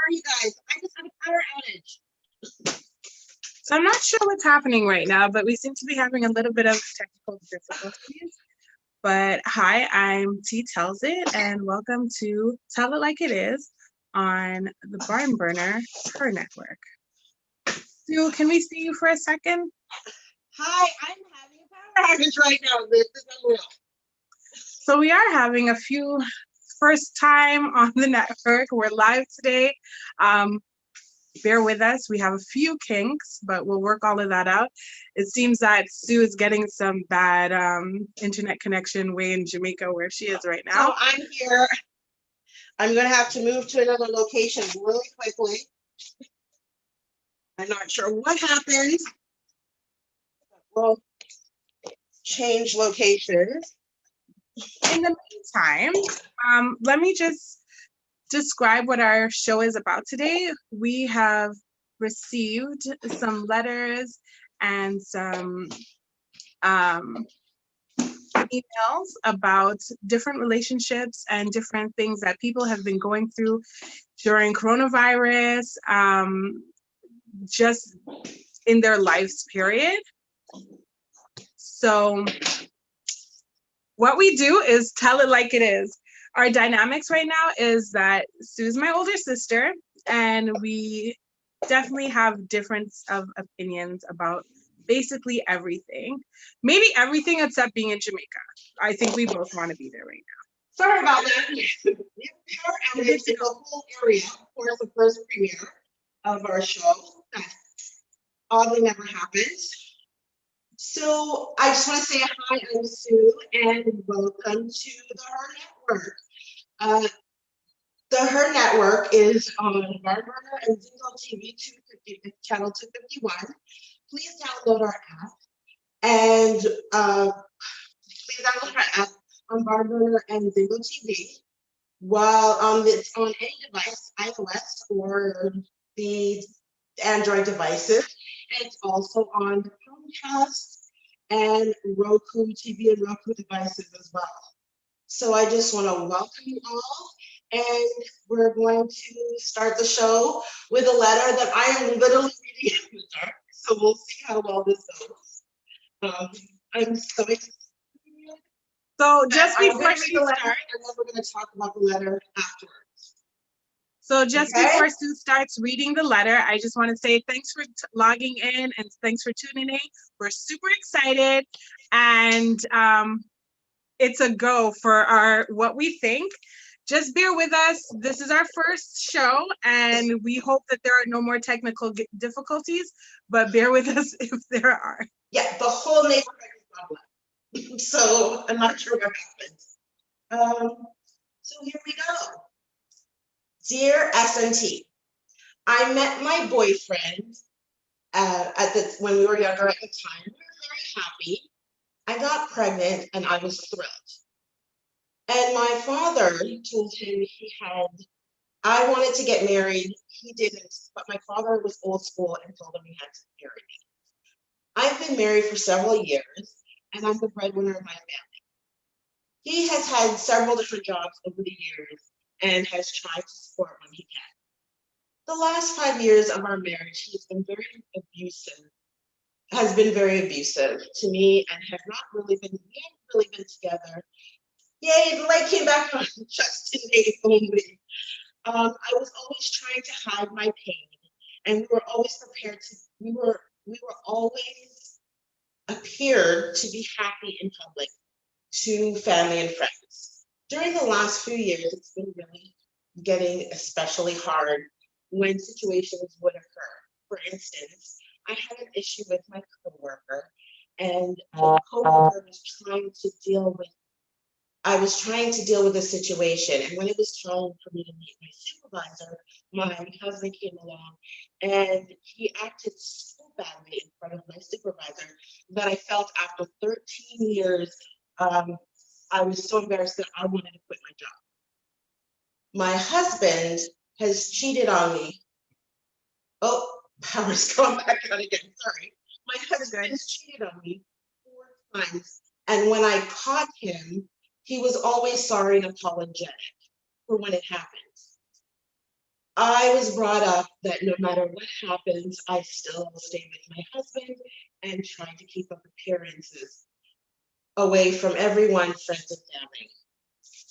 you guys? I just had a power outage. So I'm not sure what's happening right now, but we seem to be having a little bit of technical difficulties. But hi, I'm T Tells It, and welcome to Tell It Like It Is on the Barn Burner H.E.R network. Sue, can we see you for a second? Hi, I'm having a power outage right now. This is unreal. So we are having a few first time on the network. We're live today. Bear with us. We have a few kinks, but we'll work all of that out. It seems that Sue is getting some bad internet connection way in Jamaica where she is right now. So I'm here. I'm going to have to move to another location really quickly. I'm not sure what happened. We'll change locations. In the meantime, let me just describe what our show is about today. We have received some letters and some emails about different relationships and different things that people have been going through during coronavirus, just in their lives period. So what we do is tell it like it is. Our dynamics right now is that Sue's my older sister, and we definitely have difference of opinions about basically everything. Maybe everything except being in Jamaica. I think we both want to be there right now. Sorry about that. We have power outage in the whole area for the first premiere of our show. That oddly never happens. So I just want to say hi, I'm Sue, and welcome to the H.E.R network. The H.E.R network is on Barn Burner and ZINGOTV 250, channel 251. Please download our app, and please download our app on Barn Burner and ZINGOTV. While it's on any device, iOS or the Android devices, and it's also on the Chromecast and Roku TV and Roku devices as well. So I just want to welcome you all, and we're going to start the show with a letter that I am literally reading in the dark. So we'll see how well this goes. I'm so excited. So just before she starts, and then we're going to talk about the letter afterwards. So just before Sue starts reading the letter, I just want to say thanks for logging in and thanks for tuning in. We're super excited, and it's a go for our what we think. Just bear with us. This is our first show, and we hope that there are no more technical difficulties, but bear with us if there are. Yeah, the whole neighborhood is problem. So I'm not sure what happened. So here we go. Dear SNT, I met my boyfriend when we were younger at the time. We were very happy. I got pregnant and I was thrilled. And my father told him I wanted to get married. He didn't, but my father was old school and told him he had to marry me. I've been married for several years, and I'm the breadwinner of my family. He has had several different jobs over the years and has tried to support when he can. The last 5 years of our marriage, he has been very abusive to me, and we haven't really been together. Yay, the light came back on just today only. I was always trying to hide my pain, and we were always always appeared to be happy in public to family and friends. During the last few years, it's been really getting especially hard when situations would occur. For instance, I had an issue with my coworker, and the coworker was trying to deal with the situation. And when it was time for me to meet my supervisor, my husband came along, and he acted so badly in front of my supervisor that I felt after 13 years, I was so embarrassed that I wanted to quit my job. My husband has cheated on me. Oh, power's gone back on again. Sorry. My husband has cheated on me 4 times. And when I caught him, he was always sorry and apologetic for when it happened. I was brought up that no matter what happens, I still will stay with my husband and try to keep up appearances away from everyone, friends and family.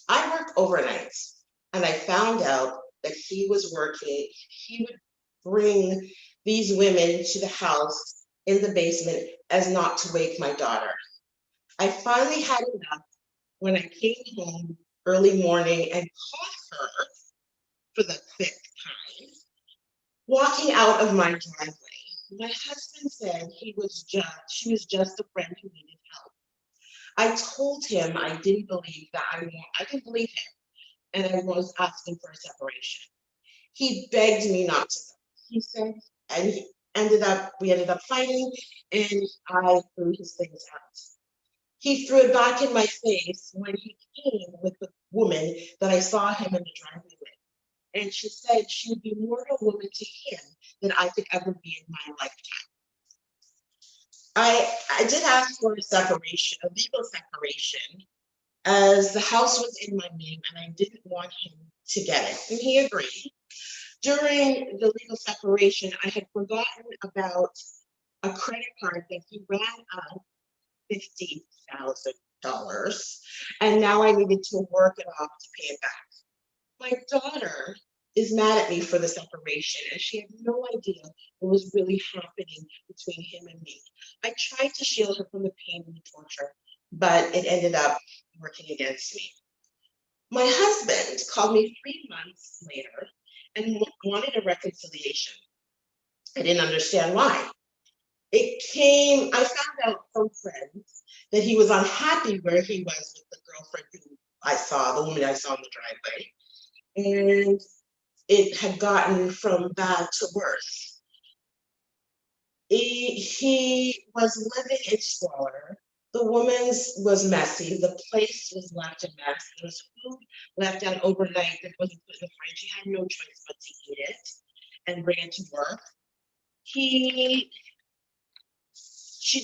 I work overnights, and I found out that he was working. He would bring these women to the house in the basement as not to wake my daughter. I finally had enough when I came home early morning and caught her for the fifth time walking out of my driveway. My husband said she was just a friend who needed help. I told him I didn't believe that I didn't believe him, and I was asking for a separation. He begged me not to go. He said, and we ended up fighting, and I threw his things out. He threw it back in my face when he came with the woman that I saw him in the driveway with. And she said she would be more of a woman to him than I could ever be in my lifetime. I did ask for a separation, a legal separation, as the house was in my name and I didn't want him to get it. And he agreed. During the legal separation, I had forgotten about a credit card that he ran out of $50,000, and now I needed to work it off to pay it back. My daughter is mad at me for the separation, and she had no idea what was really happening between him and me. I tried to shield her from the pain and the torture, but it ended up working against me. My husband called me 3 months later and wanted a reconciliation. I didn't understand why. I found out from friends that he was unhappy where he was with the girlfriend the woman I saw in the driveway. And it had gotten from bad to worse. He was living in squalor. The woman's was messy. The place was left a mess. There was food left out overnight that wasn't put in the fridge. She had no choice but to eat it and bring it to work. She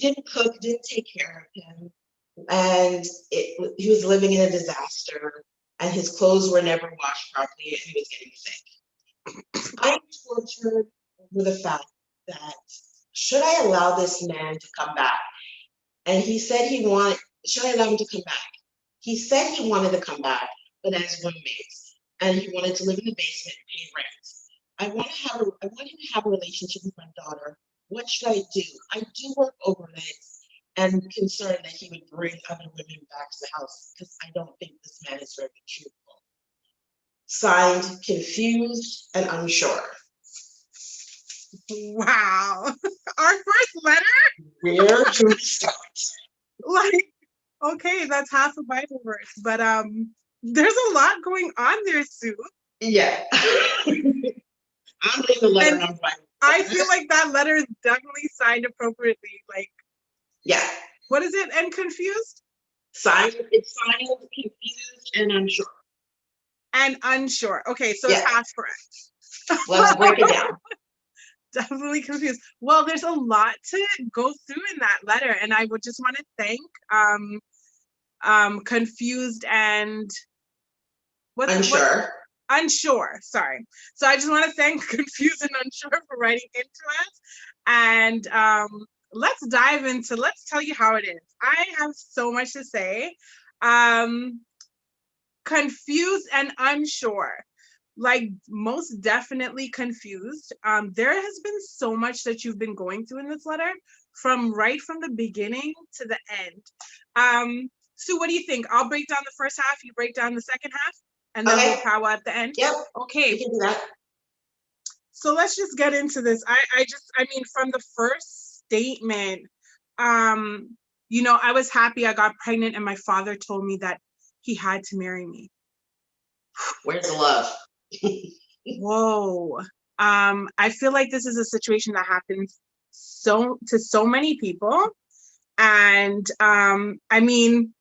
didn't cook, didn't take care of him, and he was living in a disaster, and his clothes were never washed properly, and he was getting sick. I'm tortured over the fact that should I allow this man to come back? And he said should I allow him to come back? He said he wanted to come back, but as roommates, and he wanted to live in the basement and pay rent. I want him to have a relationship with my daughter. What should I do? I do work overnights and concerned that he would bring other women back to the house because I don't think this man is very truthful. Signed, confused and unsure. Wow. Our first letter? Where to start? Like, okay, that's half a Bible verse, but there's a lot going on there, Sue. Yeah. I'm reading the letter on Bible. I feel like that letter is definitely signed appropriately. Like, yeah. What is it? And confused? It's signed, confused, and unsure. And unsure. Okay, so it's half correct. Let's break it down. Definitely confused. Well, there's a lot to go through in that letter, and I would just want to thank confused and unsure, sorry. So I just want to thank confused and unsure for writing into us, and let's tell you how it is. I have so much to say. Confused and unsure, like most definitely confused. There has been so much that you've been going through in this letter from the beginning to the end. Sue, what do you think? I'll break down the first half, you break down the second half, and then we'll power at the end. Yep. Okay. We can do that. So let's just get into this. I mean, from the first statement, I was happy I got pregnant and my father told me that he had to marry me. Where's the love? Whoa. I feel like this is a situation that happens to so many people. And I mean,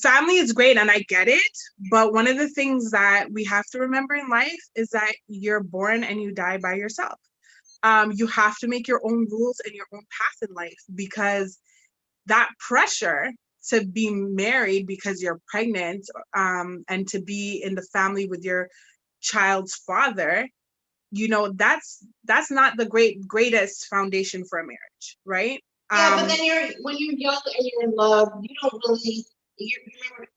family is great and I get it, but one of the things that we have to remember in life is that you're born and you die by yourself. You have to make your own rules and your own path in life, because that pressure to be married because you're pregnant, and to be in the family with your child's father, you know, that's not the greatest foundation for a marriage, right? Yeah, but then when you're young and you're in love, you don't really, you remember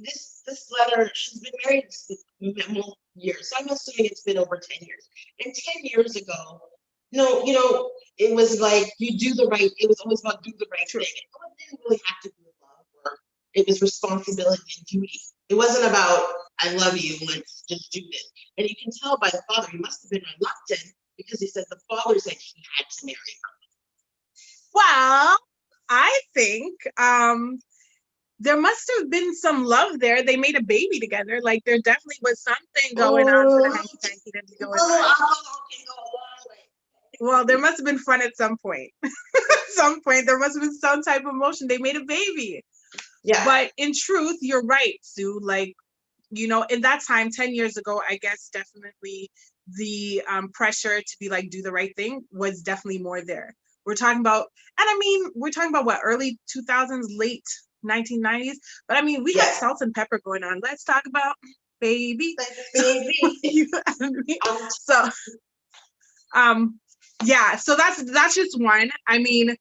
this letter, she's been married multiple years. So I'm assuming it's been over 10 years. And 10 years ago, no, it was like it was always about do the right thing. It didn't really have to be love, or it was responsibility and duty. It wasn't about I love you, let's just do this. And you can tell by the father, he must have been reluctant because he said the father said he had to marry her. Well, I think there must have been some love there. They made a baby together. Like there definitely was something going on for the hanky panky to be going on. Well, there must have been fun at some point. At some point, there must have been some type of emotion. They made a baby. Yeah. But in truth, you're right, Sue. Like, you know, in that time, 10 years ago, I guess definitely the pressure to be like, do the right thing was definitely more there. We're talking about, and I mean, we're talking about what, early 2000s, late 1990s. But I mean, we got salt and pepper going on. Let's talk about baby. You know what I mean? So, yeah, so that's just one. I mean,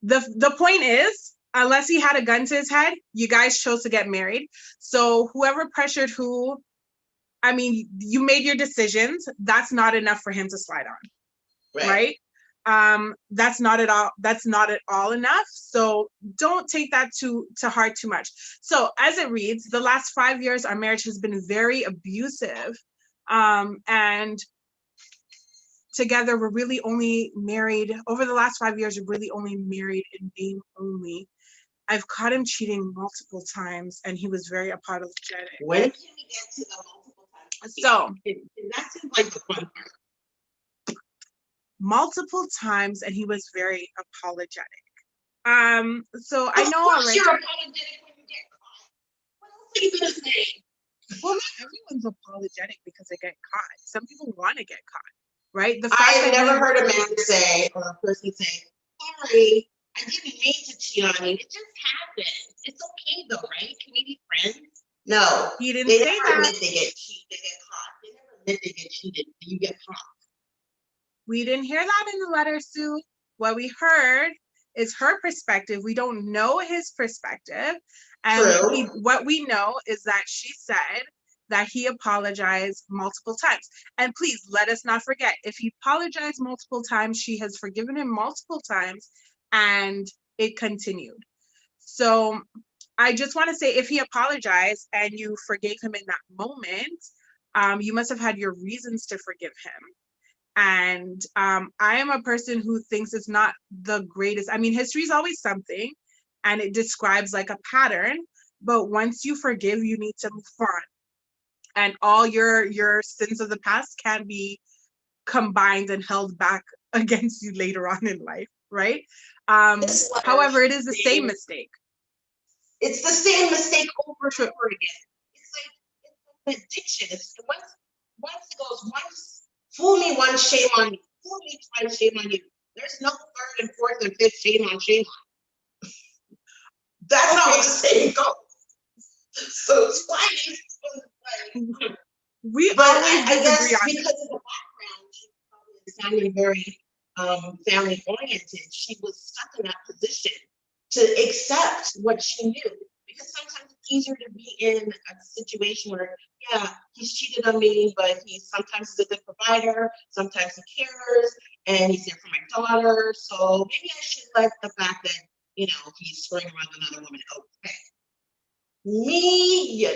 the point is, unless he had a gun to his head, you guys chose to get married. So whoever pressured who, I mean, you made your decisions. That's not enough for him to slide on, right? That's not at all enough. So don't take that to heart too much. So as it reads, the last 5 years, our marriage has been very abusive, and together we're really only married over the last 5 years. We're really only married in name only. I've caught him cheating multiple times, and he was very apologetic. When can we get to the multiple times? So that seems like the fun part. Multiple times, and he was very apologetic. So I know already. You're apologetic when you get caught. What else are you gonna say? Well, not everyone's apologetic because they get caught. Some people want to get caught, right? I've never heard a man say or a person say, "Sorry, I didn't mean to cheat on you. It just happened. It's okay though, right? Can we be friends?" No, he didn't say that. Admit they get cheated. They get caught. They never admit they get cheated. You get caught. We didn't hear that in the letter, Sue. What we heard is her perspective. We don't know his perspective. And what we know is that she said that he apologized multiple times. And please let us not forget, if he apologized multiple times, she has forgiven him multiple times, and it continued. So I just want to say, if he apologized and you forgave him in that moment, you must have had your reasons to forgive him. And I am a person who thinks it's not the greatest. I mean, history is always something, and it describes like a pattern. But once you forgive, you need to move on. And all your sins of the past can be combined and held back against you later on in life, right? However, it is the same mistake. It's the same mistake over and over again. It's like an addiction. It's once it goes once. Fool me once, shame on you. Fool me twice, shame on you. There's no third and fourth and fifth, shame on. That's not what the saying goes. So it's fine. But I guess because of the background, she probably sounded very family oriented. She was stuck in that position to accept what she knew. Because sometimes it's easier to be in a situation where, yeah, he's cheated on me, but he sometimes is a good provider, sometimes he cares, and he's there for my daughter. So maybe I should let the fact that, he's screwing around with another woman okay. Me, you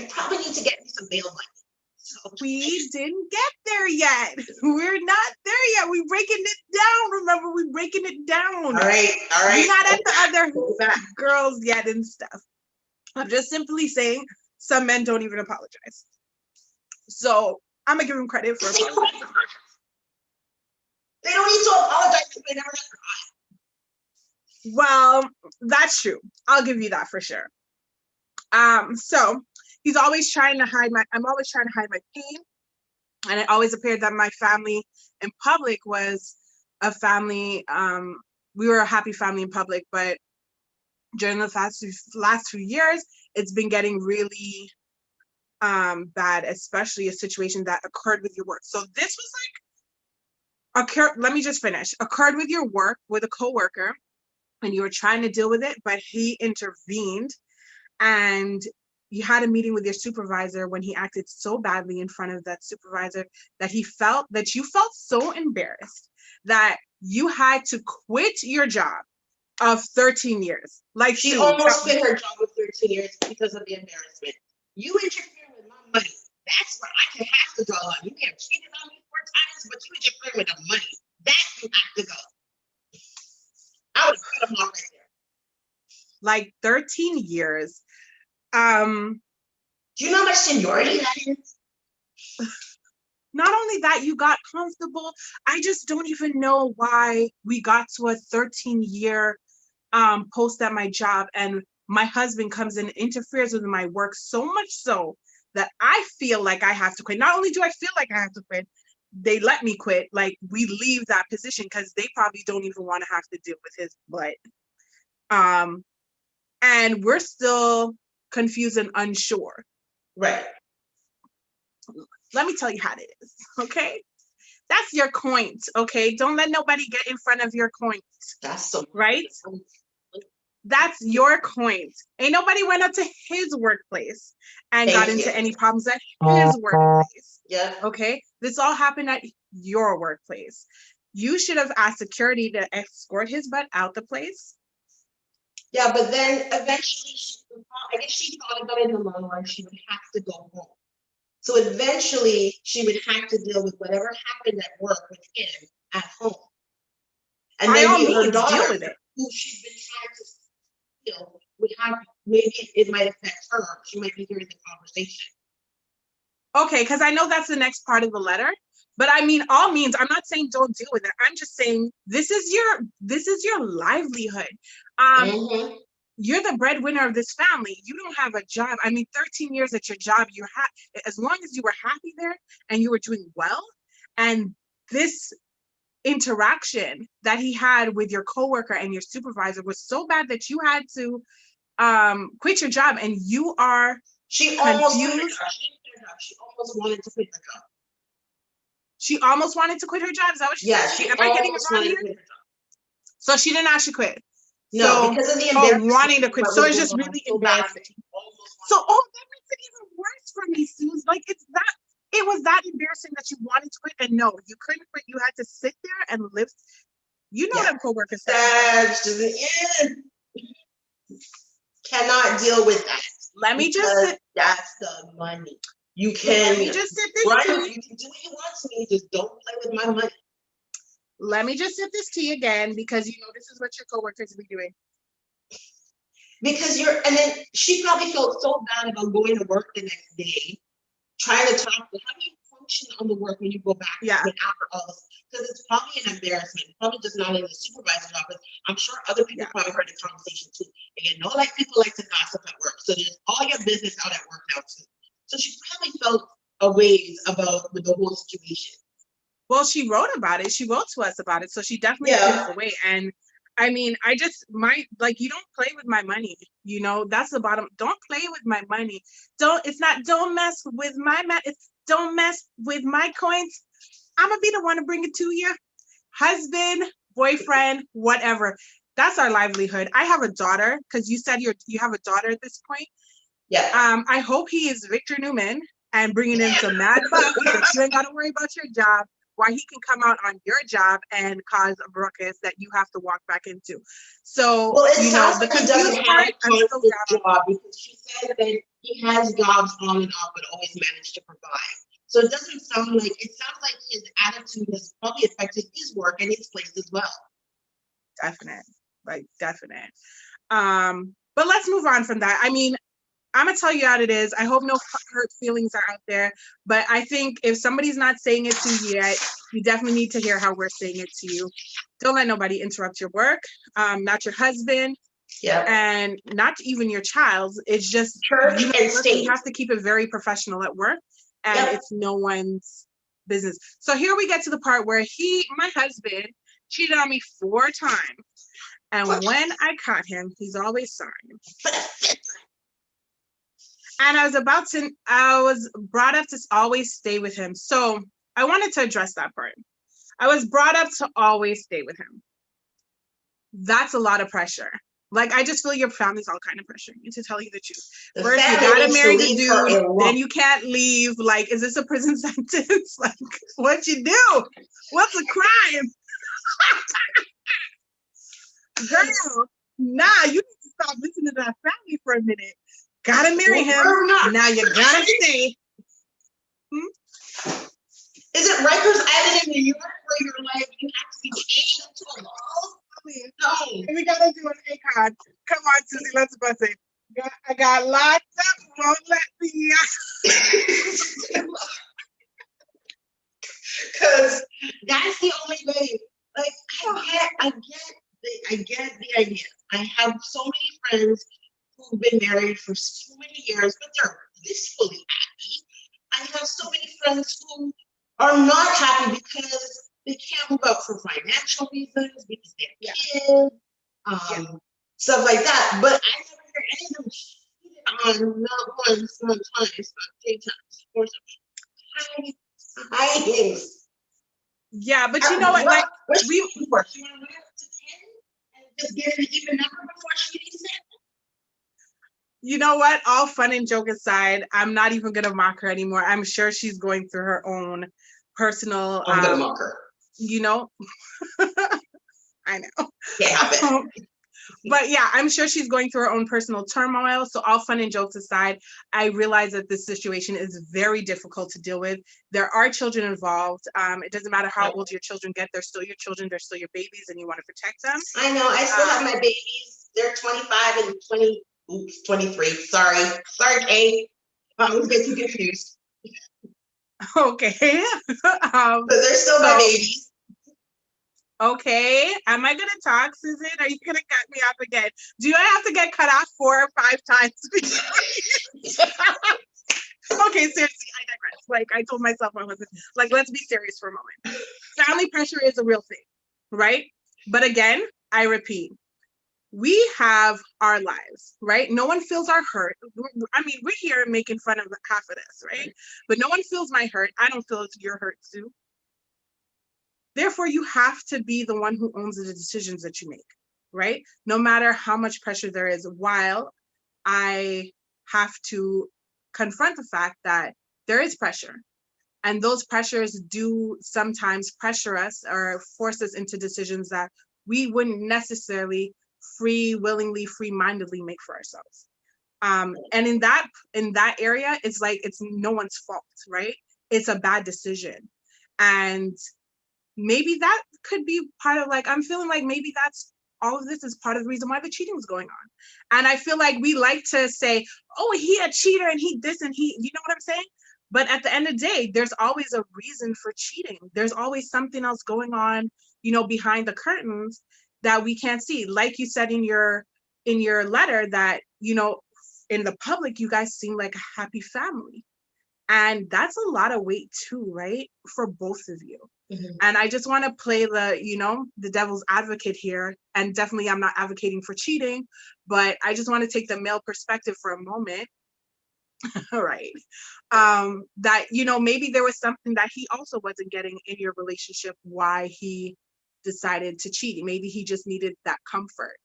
probably need to get me some bail money. So we didn't get there yet. We're not there yet. We're breaking it down. Remember, we're breaking it down. All right. We're not at the other girls yet and stuff. I'm just simply saying some men don't even apologize. So I'm gonna give them credit for apologizing. They don't need to apologize because they never got caught. Well, that's true. I'll give you that for sure. So he's always trying to hide I'm always trying to hide my pain. And it always appeared that my family in public was a family, we were a happy family in public, but during the last few years, it's been getting really bad, especially a situation that occurred with your work. So this was let me just finish. Occurred with your work with a coworker, and you were trying to deal with it, but he intervened, and you had a meeting with your supervisor when he acted so badly in front of that supervisor that you felt so embarrassed that you had to quit your job of 13 years. Like she almost quit her job of 13 years because of the embarrassment. You interfere with my money. That's where I can have to draw a line. You may have cheated on me 4 times, but you interfere with the money. That you have to go. I would have cut him off right there. Like 13 years. Do you know how much seniority that is? Not only that, you got comfortable. I just don't even know why we got to a 13-year post at my job, and my husband comes in and interferes with my work so much so that I feel like I have to quit. Not only do I feel like I have to quit, they let me quit. Like, we leave that position because they probably don't even want to have to deal with his butt. And we're still confused and unsure. Right. Let me tell you how it is, okay? That's your coin, okay? Don't let nobody get in front of your coin. That's so right. That's your coin. Ain't nobody went up to his workplace and got into any problems at his workplace. Yeah. Okay. This all happened at your workplace. You should have asked security to escort his butt out the place. Yeah, but then eventually, I guess she thought about it in the long run. She would have to go home. So eventually, she would have to deal with whatever happened at work with him at home. And by then all means, her daughter, deal with it. Who she's been trying to steal, would have, maybe it might affect her. She might be hearing the conversation. Okay, because I know that's the next part of the letter. But I mean, all means, I'm not saying don't deal with it. I'm just saying this is your livelihood. You're the breadwinner of this family. You don't have a job. I mean, 13 years at your job, as long as you were happy there and you were doing well, and this interaction that he had with your coworker and your supervisor was so bad that you had to quit your job, and you are she confused. Almost quit her job. She almost wanted to quit her job. She almost wanted to quit her job. Is that what she said? Am I getting it wrong here? So she didn't actually quit. No, because of the embarrassment. Wanting to quit. So it's just really embarrassing. So that makes it even worse for me, Suze. Like, it was that embarrassing that you wanted to quit, and no, you couldn't quit. You had to sit there and live. You know them coworkers. Cannot deal with that. Let me just that's the money. You can. Let me just sip this right? tea. You can do what you want to me. Just don't play with my money. Let me just sip this tea again, because you know this is what your coworkers be doing. Because and then she probably felt so bad about going to work the next day, trying to talk to how do you function on the work when you go back after all this? Because it's probably an embarrassment. It's probably just not in the supervisor's office. I'm sure other people probably heard the conversation too. And you know, like, people like to gossip at work. So there's all your business out at work now too. So she probably felt a ways about with the whole situation. Well, she wrote about it. She wrote to us about it. So she definitely feels away. And I mean, you don't play with my money. You know, that's the bottom. Don't play with my money. Don't mess with my it's don't mess with my coins. I'm gonna be the one to bring it to you. Husband, boyfriend, whatever. That's our livelihood. I have a daughter, because you said you have a daughter at this point. Yeah. I hope he is Victor Newman and bringing in some mad bucks that you ain't got to worry about your job, while he can come out on your job and cause a ruckus that you have to walk back into. So, well, it sounds like he doesn't have a constant job, because she said that he has jobs on and off, but always managed to provide. So it doesn't sound like, his attitude has probably affected his work and his place as well. Definite. But let's move on from that. I mean, I'm gonna tell you how it is. I hope no hurt feelings are out there, but I think if somebody's not saying it to you yet, you definitely need to hear how we're saying it to you. Don't let nobody interrupt your work, not your husband, and not even your child. It's just church and state. You have to keep it very professional at work, and it's no one's business. So here we get to the part where my husband, cheated on me 4 times, and when I caught him, he's always sorry. And I was brought up to always stay with him. So I wanted to address that part. I was brought up to always stay with him. That's a lot of pressure. Like, I just feel your family's all kind of pressuring you, to tell you the truth. First, you gotta marry the dude, then you can't leave. Like, is this a prison sentence? Like, what you do? What's the crime? Girl, nah, you need to stop listening to that family for a minute. Gotta marry him. Now you gotta stay. Is it Rikers Island in New York where you're like, you have to be chained up to a wall? No. We gotta do an H.E.R. Come on, Susie, let's bust it. I got locked up, won't let me out. Because that's the only way. Like, I get the idea. I have so many friends who've been married for so many years, but they're blissfully happy. I have so many friends who are not happy because they can't move out for financial reasons, because they have kids, stuff like that. But I never hear any of them cheated on, not once, not twice, but 10 times, 4 times. Times. Yeah, but you know what? Like, we were to 10 and just get an even number before she said. You know what? All fun and joke aside, I'm not even gonna mock her anymore. I'm sure she's going through her own personal. I'm gonna mock her. You know, I know. Yeah. But yeah, I'm sure she's going through her own personal turmoil. So all fun and jokes aside, I realize that this situation is very difficult to deal with. There are children involved. It doesn't matter how old your children get. They're still your children. They're still your babies, and you want to protect them. I know. I still have my babies. They're 25 and 23. Sorry, Kate. I always get you confused. Okay. But they're still my babies. Okay. Am I gonna talk, Susan? Are you gonna cut me off again? Do I have to get cut off 4 or 5 times? Okay, seriously, I digress. Like, I told myself I wasn't, like, let's be serious for a moment. Family pressure is a real thing, right? But again, I repeat, we have our lives, right? No one feels our hurt. I mean, we're here making fun of half of this, right? But no one feels my hurt. I don't feel it's your hurt too. Therefore, you have to be the one who owns the decisions that you make, right? No matter how much pressure there is, while I have to confront the fact that there is pressure. And those pressures do sometimes pressure us or force us into decisions that we wouldn't necessarily willingly, free-mindedly make for ourselves. And in that area, it's like, it's no one's fault, right? It's a bad decision. And maybe that could be part of, like, I'm feeling like maybe that's all of this is part of the reason why the cheating was going on. And I feel like we like to say, oh, he a cheater and he this and he, you know what I'm saying? But at the end of the day, there's always a reason for cheating. There's always something else going on, you know, behind the curtains that we can't see. Like you said in your letter, that, you know, in the public, you guys seem like a happy family. And that's a lot of weight too, right? For both of you. Mm-hmm. And I just want to play the devil's advocate here. And definitely I'm not advocating for cheating, but I just want to take the male perspective for a moment. All right. That, you know, maybe there was something that he also wasn't getting in your relationship, why he decided to cheat. Maybe he just needed that comfort,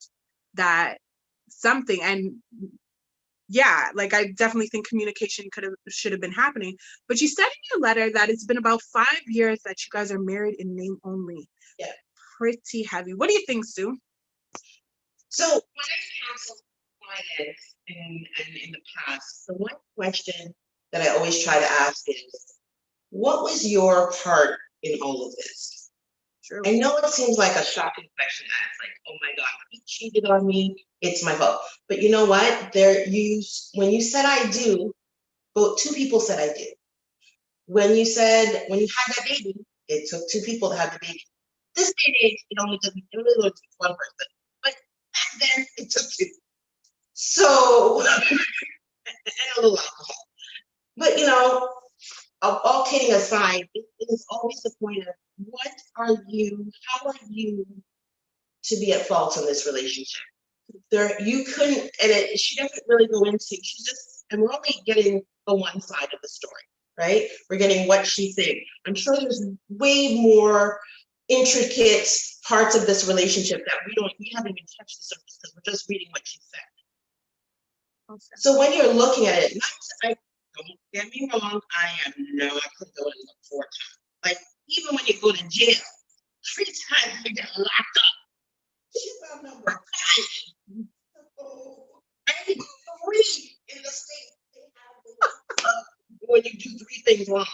that something. And yeah, like, I definitely think communication should have been happening. But you said in your letter that it's been about 5 years that you guys are married in name only. Yeah. Pretty heavy. What do you think, Sue? So when I counsel clients in the past, the one question that I always try to ask is, what was your part in all of this? True. I know it seems like a shocking question to ask, like, oh my God, he cheated on me, it's my fault. But you know what? When you said I do, well, 2 people said I do. When you had that baby, it took 2 people to have the baby. This day and age, it really only takes 1 person. But back then, it took 2. So, and a little alcohol. But, you know, all kidding aside, it is always the point of, how are you to be at fault in this relationship? You couldn't, and she doesn't really go into, she just and we're only getting the one side of the story, right? We're getting what she's saying. I'm sure there's way more intricate parts of this relationship that we haven't even touched the surface because we're just reading what she said. Okay. So when you're looking at it, don't get me wrong, I am not going to go and look 4 times. Like, even when you go to jail, 3 times you get locked up. She's on number 5. And 3 in the state when you do 3 things wrong.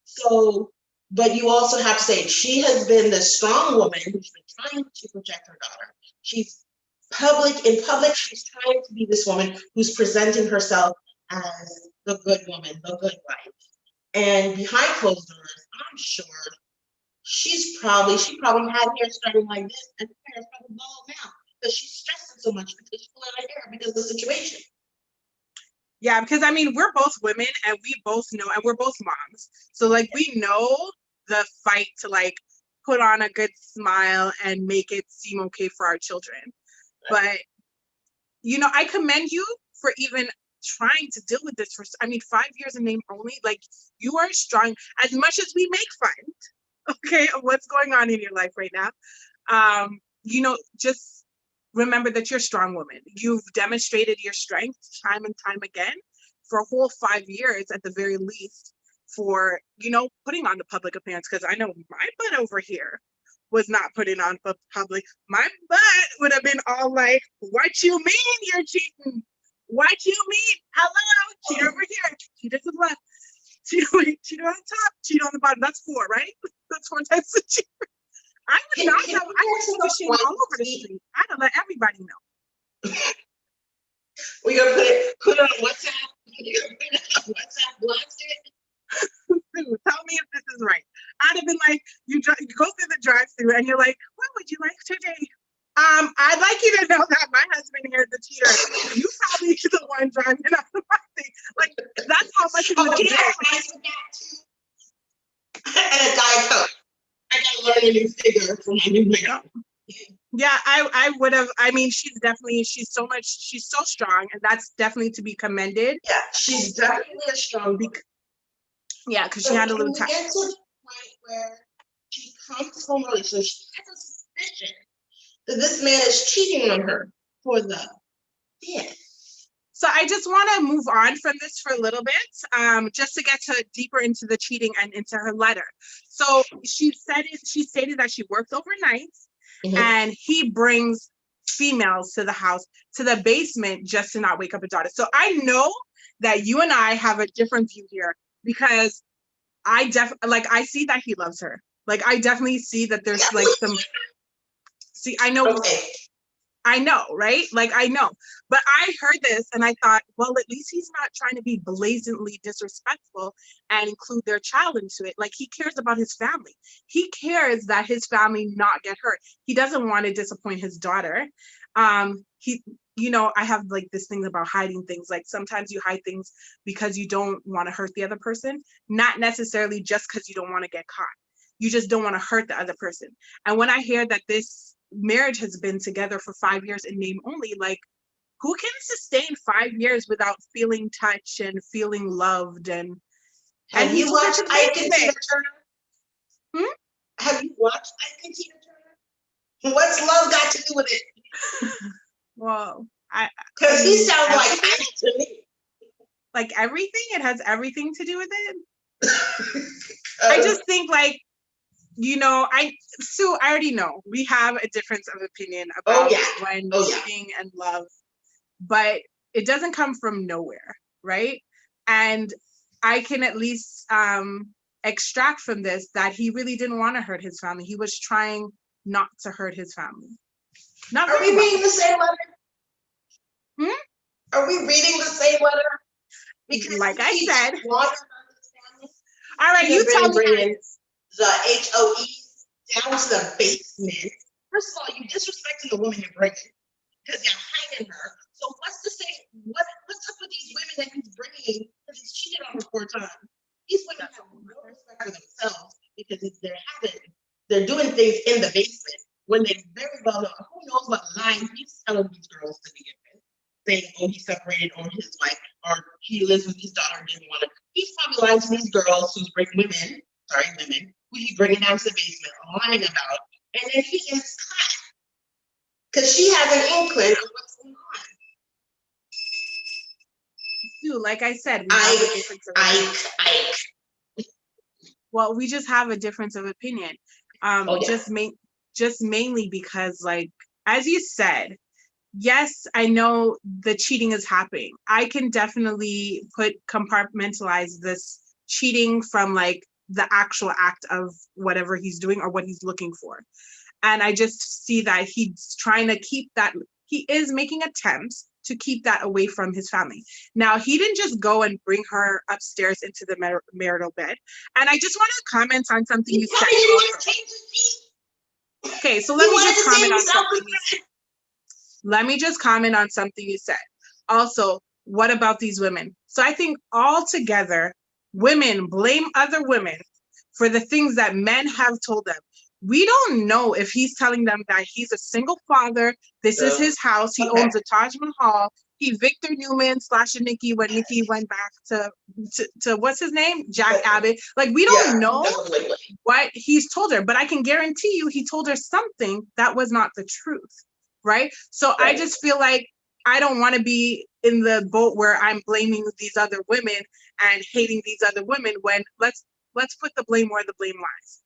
So, but you also have to say she has been the strong woman who's been trying to protect her daughter. She's in public, she's trying to be this woman who's presenting herself as the good woman, the good wife. And behind closed doors, I'm sure she probably had hair starting like this, and her hair is probably bald now because she's stressing so much because she's pulling her hair because of the situation. Yeah, because I mean, we're both women and we both know, and we're both moms. So like, we know the fight to like put on a good smile and make it seem okay for our children. But, you know, I commend you for even trying to deal with this for, 5 years in name only. Like, you are strong as much as we make fun, okay, of what's going on in your life right now. You know, just remember that you're a strong woman. You've demonstrated your strength time and time again for a whole 5 years at the very least for, you know, putting on the public appearance. Because I know my butt over here was not putting on public. My butt would have been all like, what you mean you're cheating? What you mean? Hello, cheat over here. Cheat to the left. Cheat on the top. Cheat on the bottom. That's 4, right? That's 4 types of cheat. I would not have. I would be shame all over the street. I'd have let everybody know. We're gonna put it on WhatsApp. You're gonna put it on WhatsApp, blast it. Tell me if this is right. I'd have been like, you go through the drive-thru and you're like, what would you like today? I'd like you to know that my husband here is the cheater. You probably the one driving out of my thing. Like, that's how much it would have been. And a Diet Coke. I gotta learn a new figure for my new makeup. Yeah, I would have. I mean, she's so strong, and that's definitely to be commended. Yeah, she's definitely a strong. Yeah, because she had a little time. Get to the point where she comes home early, so she has a suspicion that this man is cheating on her for the So I just want to move on from this for a little bit, just to get deeper into the cheating and into her letter. So she stated that she works overnight, and he brings females to the house, to the basement, just to not wake up a daughter. So I know that you and I have a different view here, because I see that he loves her. Like, I definitely see that there's like some. See, I know. Okay. I know, right? Like, I know. But I heard this and I thought, well, at least he's not trying to be blatantly disrespectful and include their child into it. Like, he cares about his family. He cares that his family not get hurt. He doesn't want to disappoint his daughter. You know, I have like this thing about hiding things. Like, sometimes you hide things because you don't want to hurt the other person, not necessarily just because you don't want to get caught. You just don't want to hurt the other person. And when I hear that this marriage has been together for 5 years in name only, like, who can sustain 5 years without feeling touched and feeling loved? And have you watched Ike and Tina Turner? Have you watched Ike and Tina Turner? What's love got to do with it? Well, because he sounds like Ike to me. Like, everything? It has everything to do with it. I just think, like, you know, Sue, I already know we have a difference of opinion about when cheating and love, but it doesn't come from nowhere, right? And I can at least extract from this that he really didn't want to hurt his family. He was trying not to hurt his family. Are we reading the same letter? Are we reading the same letter? Because, like I said, all right, you tell me. The H.E.R down to the basement. First of all, you disrespecting the woman you're bringing because you're hiding her. So what's up with these women that he's bringing because he's cheated on her 4 times? These women have no respect for themselves because they're doing things in the basement when they very well know who knows what lies he's telling these girls to begin with, saying, oh, he separated on his wife. or he lives with his daughter and didn't want to. He's probably lying to these girls who's bringing women, who he's bringing down to the basement, lying about, and then he gets caught because she has an inkling of what's going on. Sue, like I said, we have a difference of opinion. Well, we just have a difference of opinion. Just mainly because, like, as you said, yes, I know the cheating is happening. I can definitely compartmentalize this cheating from like the actual act of whatever he's doing or what he's looking for. And I just see that he's trying to keep that, he is making attempts to keep that away from his family. Now, he didn't just go and bring her upstairs into the marital bed. And I just want to comment on something you said. Okay, so let me just comment on something you said. Let me just comment on something you said. Also, what about these women? So I think altogether, women blame other women for the things that men have told them. We don't know if he's telling them that he's a single father, this is his house, he owns a Taj Mahal, he Victor Newman / Nikki when Nikki went back to what's his name? Jack Abbott. Like, we don't know what he's told her, but I can guarantee you he told her something that was not the truth, right? So I just feel like I don't want to be in the boat where I'm blaming these other women and hating these other women when let's put the blame where the blame lies.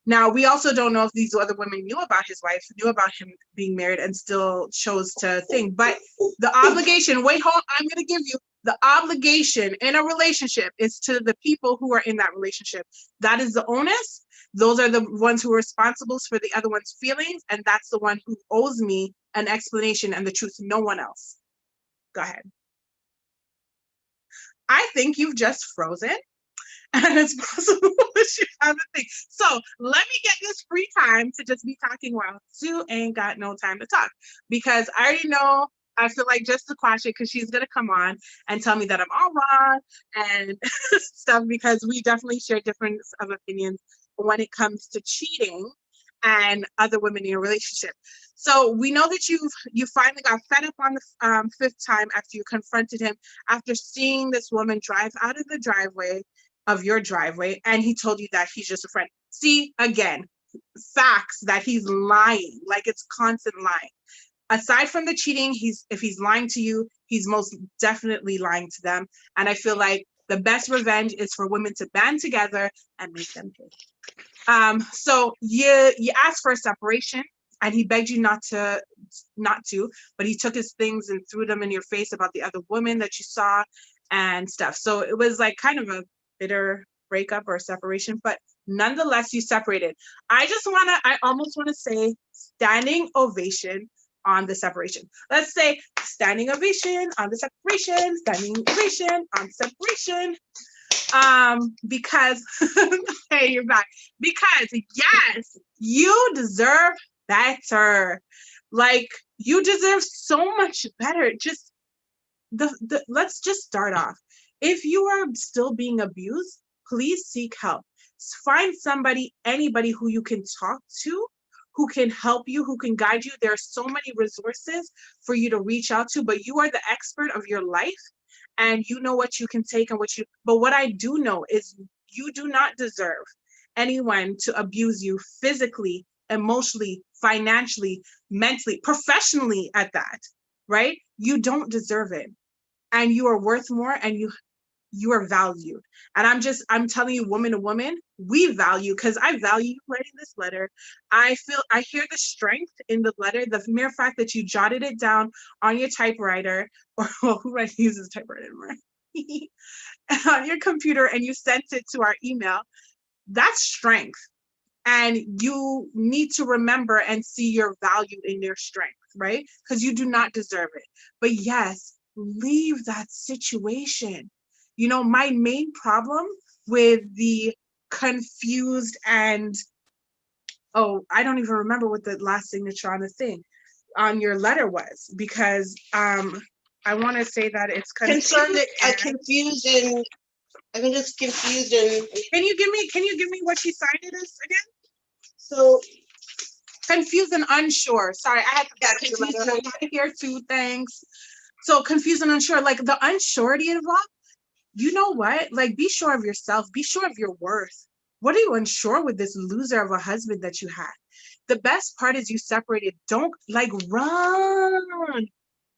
Now, we also don't know if these other women knew about his wife, knew about him being married and still chose to think. But the obligation, wait, hold, I'm going to give you the obligation in a relationship is to the people who are in that relationship. That is the onus. Those are the ones who are responsible for the other one's feelings. And that's the one who owes me an explanation and the truth, no one else. Go ahead. I think you've just frozen. And it's possible that you have a thing. So let me get this free time to just be talking while Sue ain't got no time to talk. Because I already know, I feel like just to quash it, because she's going to come on and tell me that I'm all wrong and stuff, because we definitely share difference of opinions when it comes to cheating and other women in your relationship. So we know that you finally got fed up on the fifth time after you confronted him, after seeing this woman drive out of the driveway of your driveway, and he told you that he's just a friend. See, again, facts that he's lying, like it's constant lying. Aside from the cheating, if he's lying to you, he's most definitely lying to them. And I feel like the best revenge is for women to band together and make them pay. So you asked for a separation, and he begged you not to, but he took his things and threw them in your face about the other woman that you saw and stuff. So it was like kind of a bitter breakup or separation, but nonetheless, you separated. I almost want to say standing ovation on the separation. Let's say standing ovation on the separation, standing ovation on separation. Because, hey, you're back. Because yes, you deserve better. Like, you deserve so much better. Just let's just start off. If you are still being abused, please seek help. Find somebody, anybody who you can talk to, who can help you, who can guide you. There are so many resources for you to reach out to, but you are the expert of your life and you know what you can take and but what I do know is you do not deserve anyone to abuse you physically, emotionally, financially, mentally, professionally at that, right? You don't deserve it. And you are worth more, and you are valued. And I'm telling you, woman to woman, we value, because I value you writing this letter. I hear the strength in the letter, the mere fact that you jotted it down on your typewriter, or well, who uses typewriter anymore? On your computer, and you sent it to our email. That's strength. And you need to remember and see your value in your strength, right? Because you do not deserve it. But yes, leave that situation. You know, my main problem with the confused and, oh, I don't even remember what the last signature on the thing on your letter was, because I want to say that it's confused and I think it's confused and. Can you give me what she signed it as again? So confused and unsure. Sorry, I had to get here too. Thanks. So confused and unsure, like the unsurety involved, you know what? Like, be sure of yourself, be sure of your worth. What are you unsure with this loser of a husband that you had? The best part is you separated. Don't like run.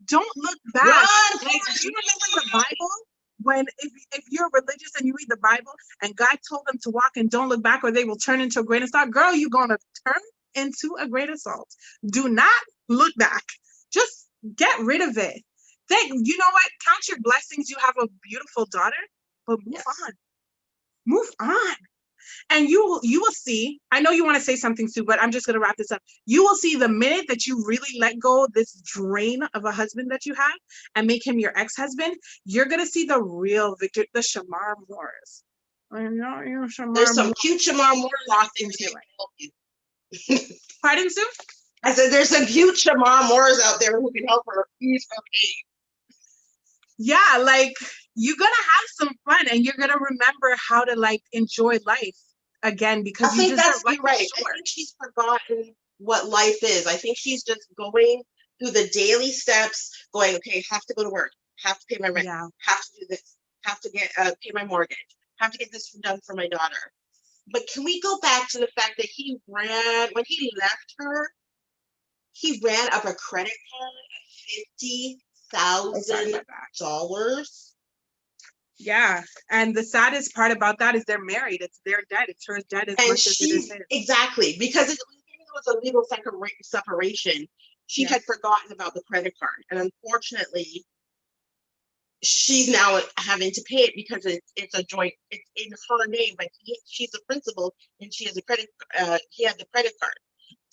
Don't look back. Run, Like, do you remember in the Forrest, Bible when if you're religious and you read the Bible and God told them to walk and don't look back or they will turn into a grain of salt? Girl, you're gonna turn into a grain of salt. Do not look back. Just get rid of it. Think, you know what? Count your blessings. You have a beautiful daughter, but move on. Move on. And you will see, I know you want to say something, Sue, but I'm just going to wrap this up. You will see the minute that you really let go of this drain of a husband that you have and make him your ex-husband, you're going to see the real victor, the Shamar Moores. I know you're Shamar. There's some cute Shamar Moore lost into it. Pardon, Sue? I said there's some cute Shamar Moores out there who can help her ease her pain. Yeah, like you're gonna have some fun and you're gonna remember how to like enjoy life again because I you think just that's don't like right. short. I think she's forgotten what life is. I think she's just going through the daily steps, going, okay, have to go to work, have to pay my rent, Yeah. have to do this, have to get pay my mortgage, have to get this done for my daughter. But can we go back to the fact that he ran when he left her? He ran up a credit card at $50,000. Yeah, and the saddest part about that is they're married. It's their debt. It's her debt as much as it is his. Exactly, because it was a legal separation. She had forgotten about the credit card, and unfortunately, she's now having to pay it because it's a joint. It's in her name, but she's a principal, and she has a credit. He had the credit card.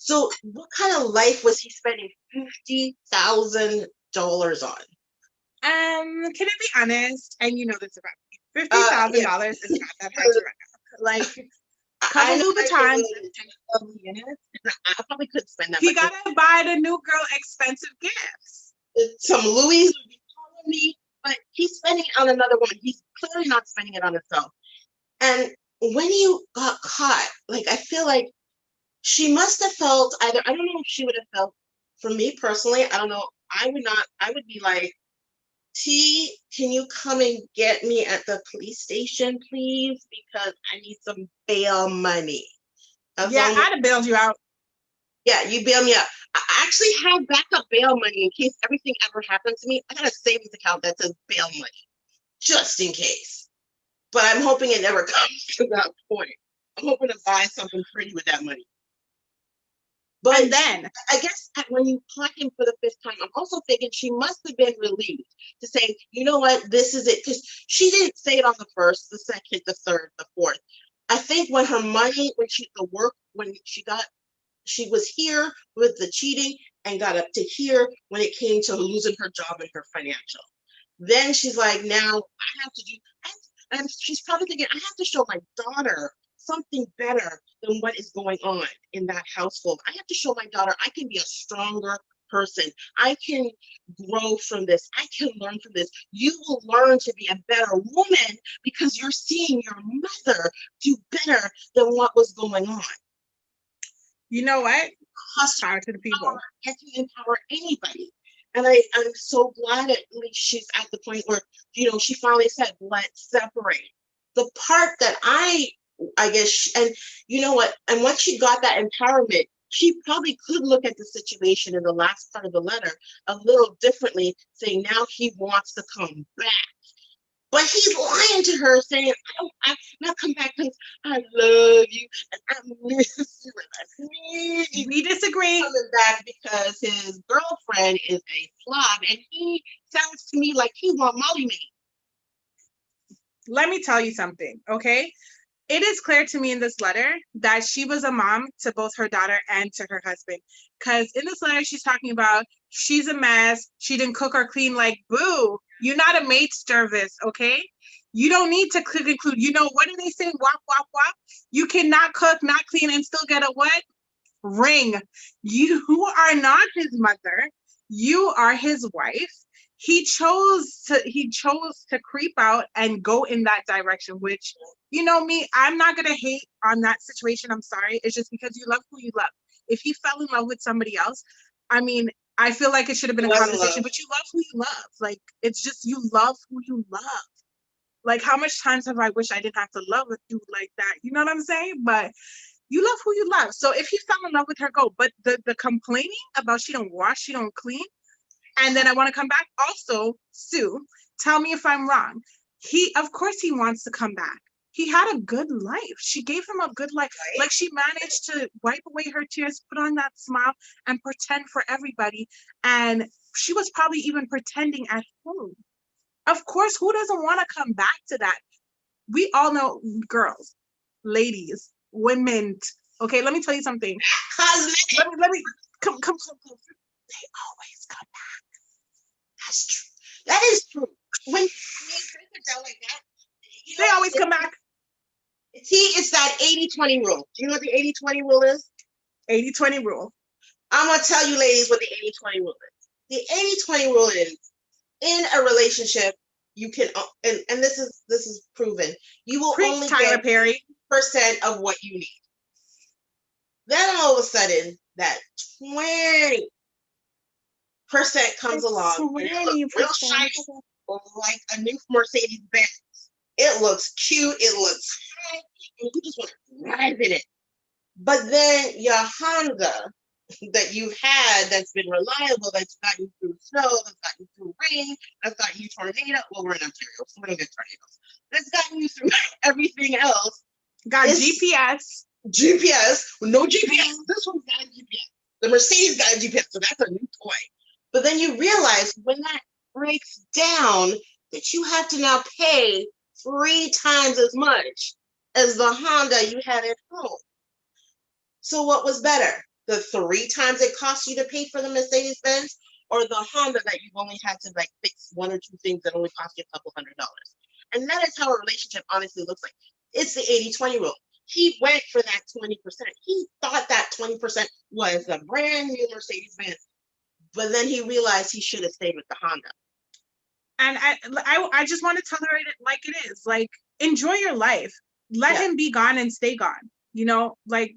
So, what kind of life was he spending $50,000 on? Can I be honest? And you know this about me. $50,000 is not that hard to run out. Like couple Louboutins. I probably could spend that. He gotta buy the new girl expensive gifts. Some Louis would be calling me, but he's spending it on another woman. He's clearly not spending it on himself. And when you got caught, like I feel like she must have felt either, I don't know if she would have felt, for me personally, I don't know, I would be like, T, can you come and get me at the police station, please? Because I need some bail money. I'd have bailed you out. Yeah, you bail me out. I actually have backup bail money in case everything ever happens to me. I got a savings account that says bail money, just in case. But I'm hoping it never comes to that point. I'm hoping to buy something pretty with that money. But and then I guess when you caught him for the fifth time, I'm also thinking she must have been relieved to say, you know what, this is it. Because she didn't say it on the first, the second, the third, the fourth. I think when her money, she was here with the cheating and got up to here when it came to losing her job and her financial. Then she's like, now I have to do, and she's probably thinking, I have to show my daughter something better than what is going on in that household. I have to show my daughter I can be a stronger person. I can grow from this. I can learn from this. You will learn to be a better woman because you're seeing your mother do better than what was going on. You know what? Power to the people. I can empower anybody. And I'm so glad at least she's at the point where, she finally said, let's separate. The part that I guess, and you know what, and once she got that empowerment, she probably could look at the situation in the last part of the letter a little differently, saying now he wants to come back. But he's lying to her, saying, I'm not come back because I love you and I miss you and I need you. We disagree. Coming back because his girlfriend is a flop, and he sounds to me like he want Molly me. Let me tell you something, okay? It is clear to me in this letter that she was a mom to both her daughter and to her husband. Because in this letter, she's talking about she's a mess. She didn't cook or clean. Like, boo, you're not a maid service, okay? You don't need to include, what do they say? Wop, wop, wop. You cannot cook, not clean, and still get a what? Ring. You are not his mother. You are his wife. He chose to creep out and go in that direction, which, me, I'm not going to hate on that situation. I'm sorry. It's just because you love who you love. If he fell in love with somebody else, I mean, I feel like it should have been It a wasn't conversation, love. but you love who you love. Like, it's just, you love who you love. Like, how much times have I wished I didn't have to love with you like that? You know what I'm saying? But you love who you love. So if you fell in love with her, go. But the complaining about she don't wash, she don't clean, and then I want to come back. Also, Sue, tell me if I'm wrong. Of course he wants to come back. He had a good life. She gave him a good life. Right? Like, she managed to wipe away her tears, put on that smile, and pretend for everybody. And she was probably even pretending at home. Of course, who doesn't want to come back to that? We all know, girls, ladies, women. Okay, let me tell you something. Cosmetic. Let me come. They always come back. That's true. That is true. When you break it down like that, They always come back. See, it's that 80-20 rule. Do you know what the 80-20 rule is? 80-20 rule. I'm going to tell you, ladies, what the 80-20 rule is. The 80-20 rule is, in a relationship, you can, and this is proven, you will Preach, only Tyler get Perry. % of what you need. Then all of a sudden, that 20% comes along, and it looks real shiny, like a new Mercedes Benz. It looks cute, it looks high, and you just want to drive in it. But then your Honda that you've had that's been reliable, that's gotten you through snow, that's gotten you through rain, that's gotten you tornado. Well, we're in Ontario, so we don't get tornadoes. That's gotten you through everything else. Got GPS. GPS, no GPS. This one's got a GPS. The Mercedes got a GPS, so that's a new toy. But then you realize when that breaks down that you have to now pay 3 times as much as the Honda you had at home. So what was better? The 3 times it cost you to pay for the Mercedes Benz, or the Honda that you've only had to like fix 1 or 2 things that only cost you a couple $100? And that is how a relationship honestly looks like. It's the 80-20 rule. He went for that 20%. He thought that 20% was a brand new Mercedes Benz, but then he realized he should have stayed with the Honda. And I just want to tell her it like it is. Like, enjoy your life. Let him be gone and stay gone. You know, like,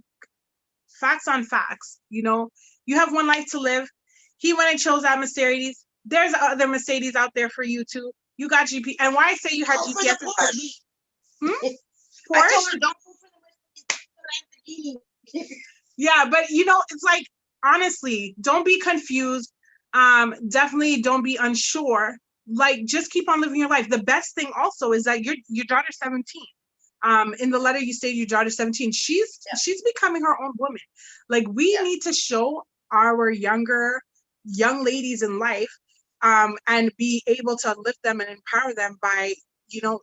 facts on facts. You know, you have one life to live. He went and chose that Mercedes. There's other Mercedes out there for you too. You got GPS. And why I say you had GPS is because I told her, don't go for the Mercedes. Yeah, but you know, it's like, honestly, don't be confused. Definitely don't be unsure. Like, just keep on living your life. The best thing also is that your daughter's 17. In the letter you say your daughter's 17. She's becoming her own woman. Like, we need to show our young ladies in life, and be able to lift them and empower them by, you know,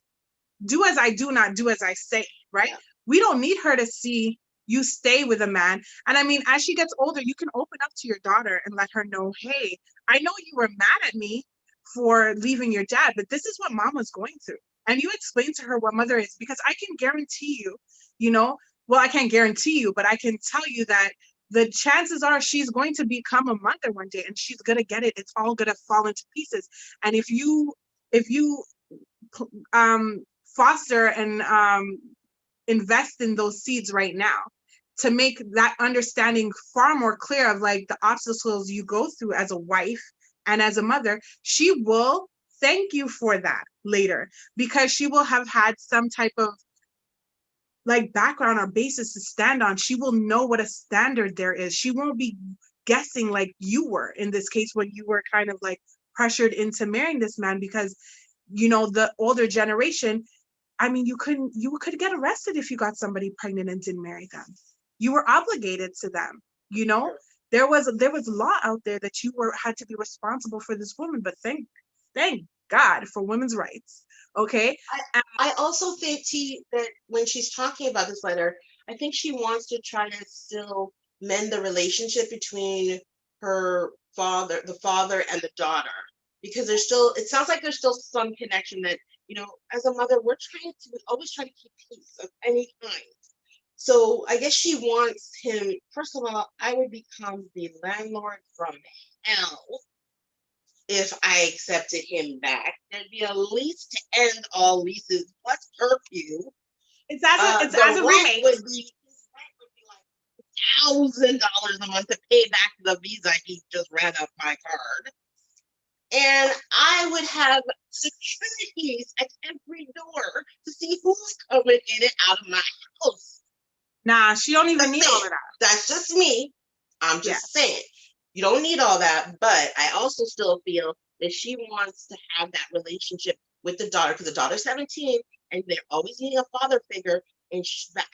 do as I do, not do as I say, right? We don't need her to see you stay with a man. And I mean, as she gets older, you can open up to your daughter and let her know, hey, I know you were mad at me for leaving your dad, but this is what mom was going through. And you explain to her what mother is, because I can guarantee you, you know, well, I can't guarantee you, but I can tell you that the chances are she's going to become a mother one day, and she's going to get it. It's all going to fall into pieces. And if you foster and invest in those seeds right now, to make that understanding far more clear of like the obstacles you go through as a wife and as a mother, she will thank you for that later, because she will have had some type of like background or basis to stand on. She will know what a standard there is. She won't be guessing like you were in this case, when you were kind of like pressured into marrying this man, because, you know, the older generation, I mean, you could get arrested if you got somebody pregnant and didn't marry them. You were obligated to them. You know, there was law out there that you had to be responsible for this woman. But thank God for women's rights. Okay. I also think that when she's talking about this letter, I think she wants to try to still mend the relationship between the father and the daughter, because it sounds like there's still some connection that, you know, as a mother, we always try to keep peace of any kind. So I guess she wants him, first of all, I would become the landlord from hell if I accepted him back. There'd be a lease to end all leases plus curfew. It's as a roommate. His rent would be like $1,000 a month to pay back the Visa he just ran up my card. And I would have securities at every door to see who's coming in and out of my house. Nah, she don't even need all of that. That's just me. I'm just saying. You don't need all that, but I also still feel that she wants to have that relationship with the daughter, because the daughter's 17 and they're always needing a father figure. And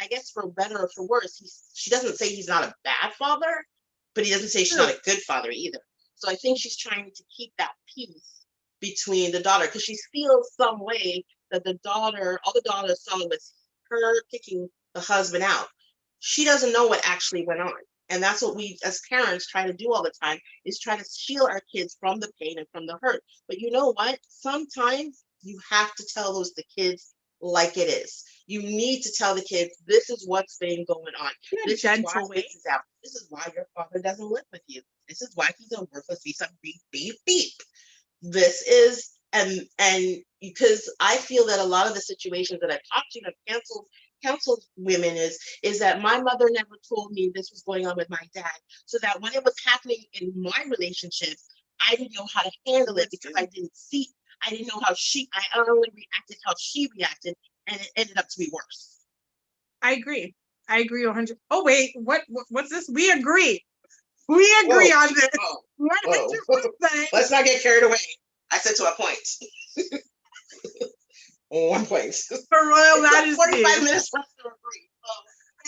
I guess for better or for worse, she doesn't say he's not a bad father, but he doesn't say she's not a good father either. So I think she's trying to keep that peace between the daughter, because she feels some way that the daughter, all the daughter saw was her kicking the husband out. She doesn't know what actually went on. And that's what we as parents try to do all the time, is try to shield our kids from the pain and from the hurt. But you know what? Sometimes you have to tell those the kids like it is. You need to tell the kids, this is what's been going on. This is why this is out. This is why your father doesn't live with you. This is why he's a worthless piece of beep, beep, beep. This is, and because I feel that a lot of the situations that I've talked to have counseled women is that my mother never told me this was going on with my dad, so that when it was happening in my relationship, I didn't know how to handle it because I didn't know how I only reacted how she reacted, and it ended up to be worse. I agree 100. Oh wait, what's this? We agree on this. 100%. Let's not get carried away. I said to a point. 1 point. For royal majesty. 45 minutes left to agree.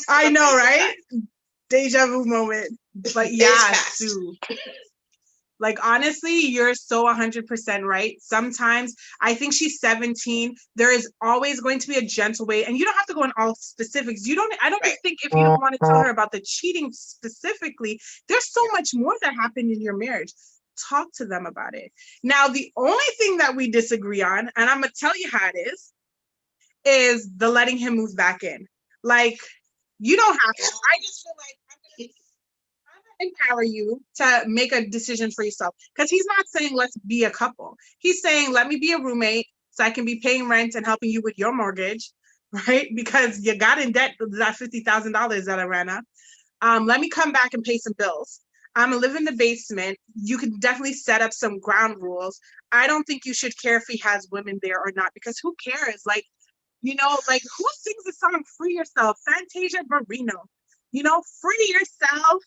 I know, right? Deja vu moment. But yeah, Sue. Like, honestly, you're so 100% right. Sometimes I think she's 17. There is always going to be a gentle way, and you don't have to go in all specifics. I don't think if you don't want to tell her about the cheating specifically, there's so much more that happened in your marriage. Talk to them about it. Now, the only thing that we disagree on, and I'm going to tell you how it is the letting him move back in. Like, you don't have to. I just feel like I'm going to empower you to make a decision for yourself, because he's not saying let's be a couple. He's saying let me be a roommate so I can be paying rent and helping you with your mortgage, right? Because you got in debt, that $50,000 that I ran up. Let me come back and pay some bills. I'm gonna live in the basement. You can definitely set up some ground rules. I don't think you should care if he has women there or not, because who cares? Like, like who sings the song "Free Yourself"? Fantasia Barrino. Free yourself,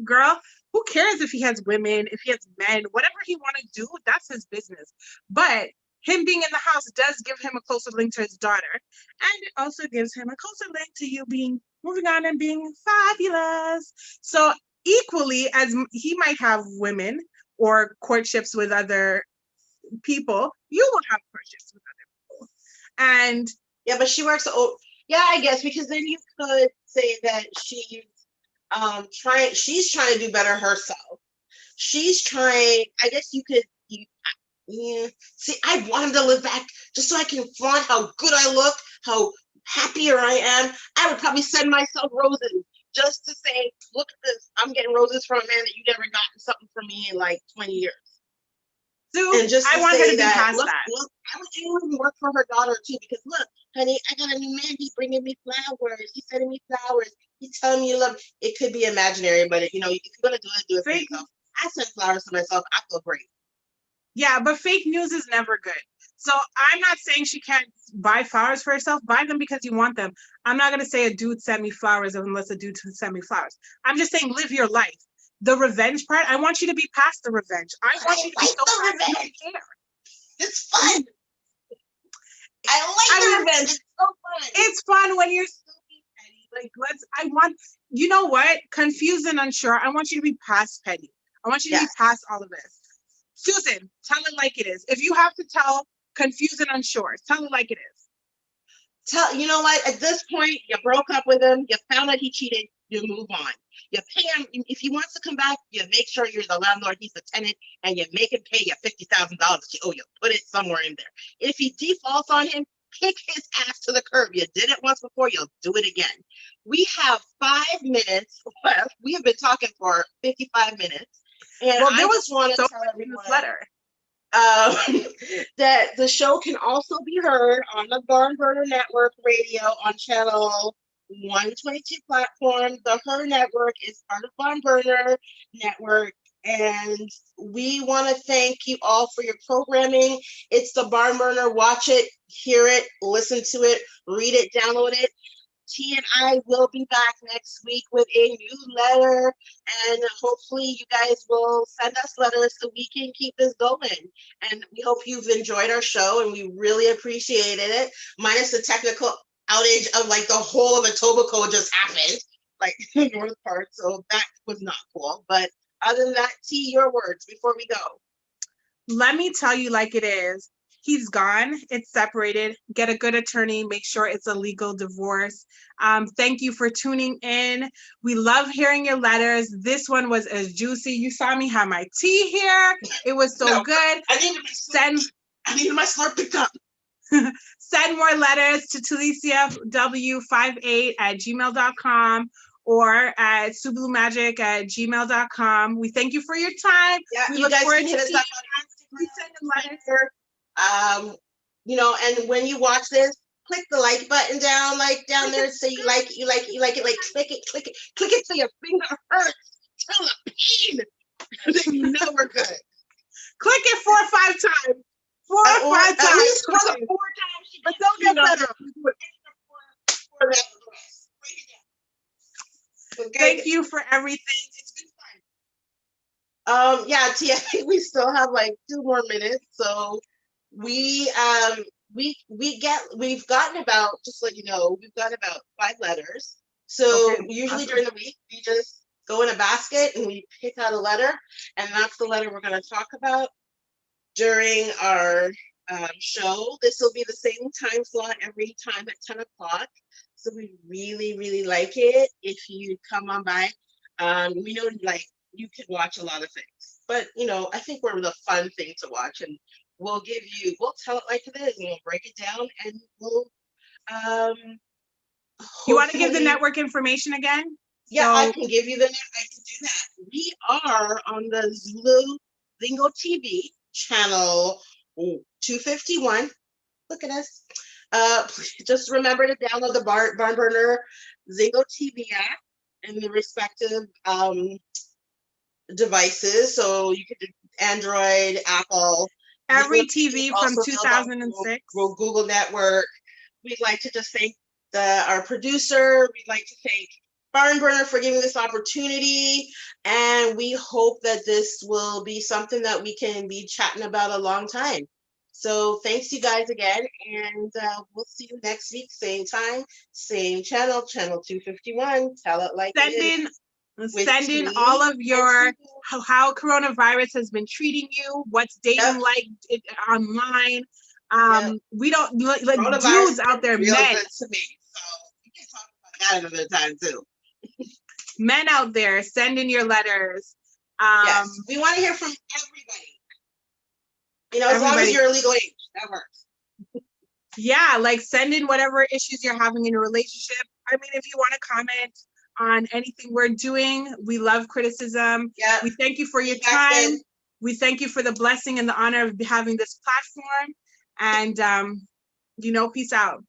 girl. Who cares if he has women, if he has men, whatever he want to do, that's his business. But him being in the house does give him a closer link to his daughter, and it also gives him a closer link to you moving on and being fabulous. So equally as he might have women or courtships with other people, you will have courtships with other people. And yeah, but she works. I guess, because then you could say that she's trying to do better herself. She's trying, I guess you could, see, I want him to live back just so I can flaunt how good I look, how happier I am. I would probably send myself roses just to say, look at this, I'm getting roses from a man that you never gotten something from me in like 20 years. So and just I want her to be past that. Look, I would even work for her daughter too, because look, honey, I got a new man. He's bringing me flowers. He's sending me flowers. He's telling me you love. It could be imaginary, but if you're gonna do it for yourself. I send flowers to myself. I feel great. Yeah, but fake news is never good. So I'm not saying she can't buy flowers for herself. Buy them because you want them. I'm not gonna say a dude sent me flowers unless a dude sent me flowers. I'm just saying live your life. The revenge part, I want you to be past the revenge. I want you to be so past the revenge. It's fun. I like the revenge. It's so fun. It's fun when you're still being petty. You know what? Confused and unsure. I want you to be past petty. I want you to be past all of this. Susan, tell it like it is. If you have to tell confused and unsure, tell it like it is. You know what? At this point, you broke up with him. You found out he cheated. You move on. You pay him. If he wants to come back, you make sure you're the landlord, he's the tenant, and you make him pay you $50,000 that you owe you. Put it somewhere in there. If he defaults on him, kick his ass to the curb. You did it once before, you'll do it again. We have 5 minutes left. We have been talking for 55 minutes. And I just want to tell everyone that the show can also be heard on the Barn Burner Network radio on channel 122 platform. The H.E.R network is part of Barn Burner Network. And we want to thank you all for your programming. It's the Barn Burner. Watch it, hear it, listen to it, read it, download it. T and I will be back next week with a new letter, and hopefully you guys will send us letters so we can keep this going. And we hope you've enjoyed our show, and we really appreciated it. Minus the technical outage of like the whole of Etobicoke just happened, like the north part, so that was not cool. But other than that, T, your words before we go. Let me tell you like it is. He's gone. It's separated. Get a good attorney. Make sure it's a legal divorce. Thank you for tuning in. We love hearing your letters. This one was as juicy. You saw me have my tea here. It was so good. I needed my slurp picked up. Send more letters to TaliciaW58@gmail.com or at sublumagic@gmail.com. We thank you for your time. Yeah, we you look guys forward can hit to us up on Instagram. You know, and when you watch this, click the like button down there, so you like it, like click it till your finger hurts, till the pain. Then you know we're good. Click it 4 or 5 times. 4 or 5 times. At least 4 times. But don't get better. Okay. Thank you for everything. It's been fun. Yeah, T, I think we still have like 2 more minutes. So we've gotten about, just so you know, we've got about 5 letters. So usually during the week, we just go in a basket and we pick out a letter, and that's the letter we're going to talk about during our show. This will be the same time slot every time at 10 o'clock. So we really, really like it if you come on by. We know like you can watch a lot of things, but you know, I think we're the fun thing to watch, and we'll tell it like it is, and we'll break it down, and we'll you want to give the network information again? Yeah, so, I can give you I can do that. We are on the Zulu ZINGOTV channel 251. Look at us. Just remember to download the Barn Burner ZINGOTV app and the respective devices. So you could do Android, Apple. Every TV from 2006. Google Network. We'd like to just thank our producer. We'd like to thank Barn Burner for giving this opportunity, and we hope that this will be something that we can be chatting about a long time. So thanks you guys again, and we'll see you next week, same time, same channel, channel 251. Tell it like it is. Send in all of your how coronavirus has been treating you, what's dating like online. We don't like dudes out there, men. Good to me, so we can talk about that another time too. Men out there, send in your letters. Yes, we want to hear from everybody. You know, as long as you're legal age, that works. Yeah, like send in whatever issues you're having in your relationship. I mean, if you want to comment on anything we're doing, we love criticism. Yeah. We thank you for your time. We thank you for the blessing and the honor of having this platform. And, you know, peace out.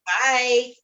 Bye.